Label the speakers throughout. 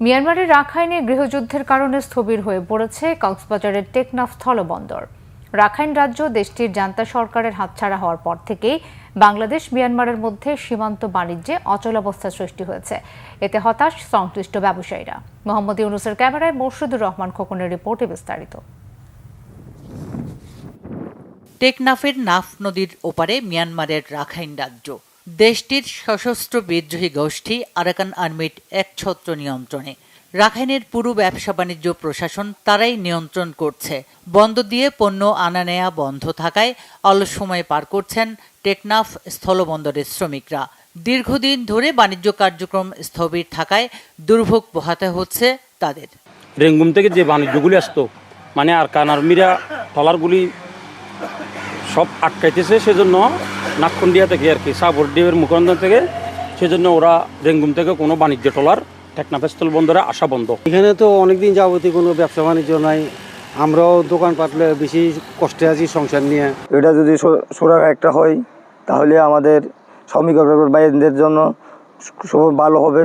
Speaker 1: মিয়ানমারের রাখাইনে গৃহযুদ্ধের কারণে স্থবির হয়ে পড়েছে কক্সবাজারের টেকনাফ স্থলবন্দর। রাখাইন রাজ্য দেশটির জান্তা সরকারের হাতছাড়া হওয়ার পর থেকেই বাংলাদেশ মিয়ানমারের মধ্যে সীমান্ত বাণিজ্যে অচলাবস্থা সৃষ্টি হয়েছে। এতে হতাশ সংশ্লিষ্ট ব্যবসায়ীরা। মোহাম্মদ ইউনুসের ক্যামেরায় মোর্শেদুর রহমান খোকনের রিপোর্টে বিস্তারিত।
Speaker 2: টেকনাফের নাফ নদীর ওপারে মিয়ানমারের রাখাইন রাজ্য। দেশটির সশস্ত্র বিদ্রোহী গোষ্ঠী আরাকান আর্মির একছত্র নিয়ন্ত্রণে। রাখাইনের পুরো ব্যবসা বাণিজ্য প্রশাসন তারাই নিয়ন্ত্রণ করছে। বন্দর দিয়ে পণ্য আনা নেয়া বন্ধ থাকায় অলস সময় পার করছেন টেকনাফ স্থলবন্দরের শ্রমিকরা। দীর্ঘদিন ধরে বাণিজ্য কার্যক্রম স্থবির থাকায় দুর্ভোগ পোহাতে হচ্ছে তাদের।
Speaker 3: রেঙ্গুম থেকে যে বাণিজ্যগুলি আসতো, মানে আরাকান আর্মিরা ট্রলারগুলি সব আটকাইতেছে, সেজন্য নাকখন্ডিয়া থেকে আর কি সাগর দ্বীপের মুখন্দর থেকে, সেজন্য ওরা রেঙ্গুম থেকে কোনো বাণিজ্য ট্রলার টেকনাফ স্থলবন্দরে আসা বন্ধ।
Speaker 4: এখানে তো অনেকদিন যাবতীয় কোনো ব্যবসা বাণিজ্য নাই, আমরাও দোকান পাটলে বেশি কষ্টে আছি সংসার নিয়ে।
Speaker 5: এটা যদি সুরাহা একটা হয় তাহলে আমাদের শ্রমিক ভাইদের জন্য ভালো হবে।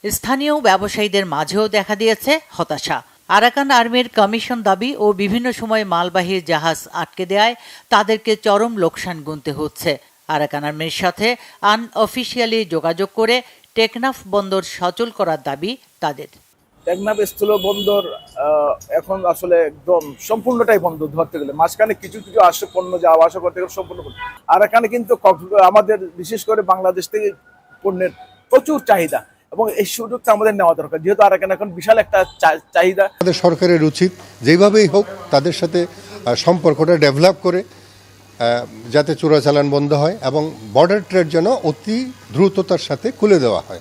Speaker 2: স্থানীয় ব্যবসায়ীদের মাঝেও দেখা দিয়েছে হতাশা। আরাকান আর্মির কমিশন দাবি ও বিভিন্ন সময় মালবাহী জাহাজ আটকে দেয় তাদেরকে চরম লোকসান গুনতে হচ্ছে। আরাকান আর্মির সাথে আনঅফিসিয়ালি যোগাযোগ করে টেকনাফ বন্দর সচল করার দাবি তাদের।
Speaker 6: টেকনাফ স্থল বন্দর এখন আসলে একদম সম্পূর্ণটাই বন্ধ ধরতে গেলে, মাঝখানে কিছু কিছু আসে পণ্য যাওয়া আসা করতে গেলে সম্পূর্ণ বন্ধ। আর এখানে কিন্তু আমাদের বিশেষ করে বাংলাদেশ থেকে পণ্যের প্রচুর চাহিদা, এবং এই সুযোগটা আমাদের নেওয়া দরকার, যেহেতু আর এখন বিশাল একটা চাহিদা।
Speaker 7: আমাদের সরকারের উচিত যেভাবেই হোক তাদের সাথে সম্পর্কটা ডেভেলপ করে যাতে চোরাচালান বন্ধ হয় এবং বর্ডার ট্রেড যেন অতি দ্রুততার সাথে খুলে দেওয়া হয়,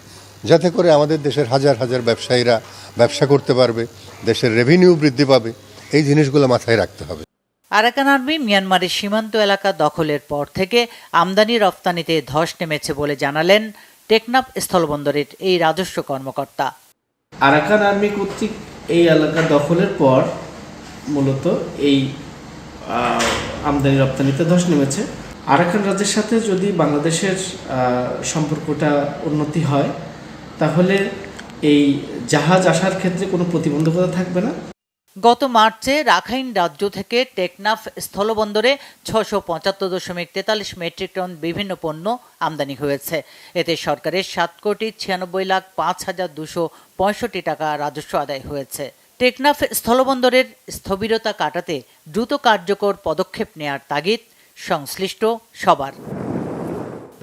Speaker 7: যাতে করে আমাদের দেশের হাজার হাজার ব্যবসায়ীরা ব্যবসা করতে পারবে, দেশের রেভিনিউ বৃদ্ধি পাবে। এই জিনিসগুলো মাথায় রাখতে হবে।
Speaker 2: আরাকান আর্মি মিয়ানমারের সীমান্ত এলাকা দখলের পর থেকে আমদানি রপ্তানিতে ধস নেমেছে বলে জানালেন টেকনাফ স্থলবন্দরের এই রাজস্ব কর্মকর্তা।
Speaker 8: আরাকান আর্মি কর্তৃক এই এলাকা দখলের পর মূলত এই আমদানি রপ্তানিতে ধস নেমেছে। আরাকান রাজ্যের সাথে যদি বাংলাদেশের সম্পর্কটা উন্নতি হয় তাহলে এই জাহাজ আসার ক্ষেত্রে কোনো প্রতিবন্ধকতা থাকবে না।
Speaker 2: গত মার্চে রাখাইন রাজ্য থেকে টেকনাফ স্থলবন্দরে 675.43 মেট্রিক টন বিভিন্ন পণ্য আমদানি হয়েছে। এতে সরকারের 7,96,05,265 টাকা রাজস্ব আদায় হয়েছে। টেকনাফ স্থলবন্দরের স্থবিরতা কাটাতে দ্রুত কার্যকর পদক্ষেপ নেয়ার তাগিদ সংশ্লিষ্ট সবার।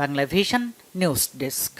Speaker 2: Bangla vision news desk.